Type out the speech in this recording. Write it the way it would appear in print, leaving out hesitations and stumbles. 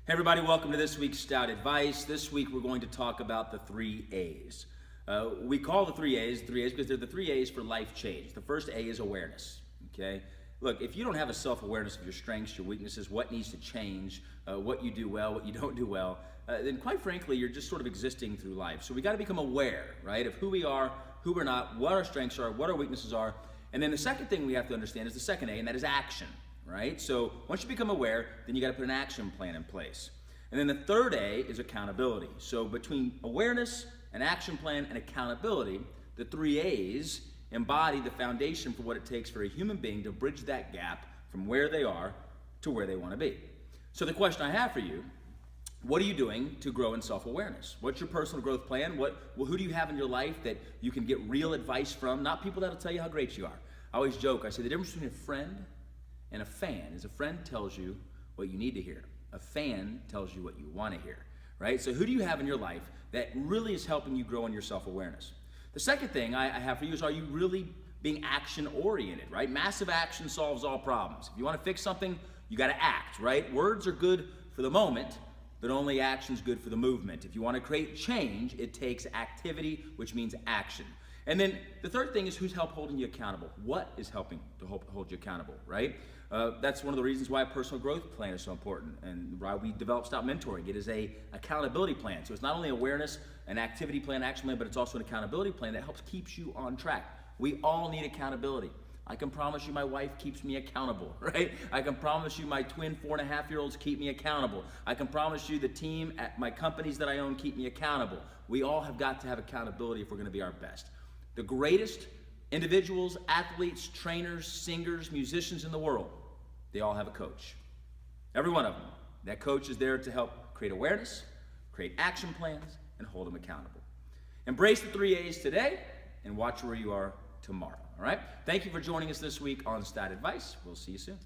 Hey everybody, welcome to this week's Stout Advice. This week we're going to talk about the 3 A's. We call the 3 A's because they're the 3 A's for life change. The first A is awareness, okay? Look, if you don't have a self-awareness of your strengths, your weaknesses, what needs to change, what you do well, what you don't do well, then quite frankly, you're just sort of existing through life. So we got to become aware, right, of who we are, who we're not, what our strengths are, what our weaknesses are. And then the second thing we have to understand is the second A, and that is action. Right? So once you become aware, then you got to put an action plan in place. And then the third A is accountability. So between awareness, an action plan, and accountability, the 3 A's embody the foundation for what it takes for a human being to bridge that gap from where they are to where they want to be. So the question I have for you, what are you doing to grow in self-awareness? What's your personal growth plan? Who do you have in your life that you can get real advice from? Not people that'll tell you how great you are. I always joke, I say the difference between a friend and a fan is a friend tells you what you need to hear. A fan tells you what you want to hear, right? So who do you have in your life that really is helping you grow in your self-awareness? The second thing I have for you is, are you really being action-oriented, right? Massive action solves all problems. If you want to fix something, you got to act, right? Words are good for the moment, but only action's good for the movement. If you want to create change, it takes activity, which means action. And then the third thing is, who's holding you accountable? What is helping to hold you accountable, right? That's one of the reasons why a personal growth plan is so important and why we develop Stout Mentoring. It is a accountability plan. So it's not only awareness, an activity plan, action plan, but it's also an accountability plan that helps keeps you on track. We all need accountability. I can promise you my wife keeps me accountable, right? I can promise you my twin 4.5-year-olds keep me accountable. I can promise you the team at my companies that I own keep me accountable. We all have got to have accountability if we're going to be our best. The greatest individuals, athletes, trainers, singers, musicians in the world, they all have a coach. Every one of them. That coach is there to help create awareness, create action plans, and hold them accountable. Embrace the 3 A's today and watch where you are tomorrow. All right? Thank you for joining us this week on Stout Advice. We'll see you soon.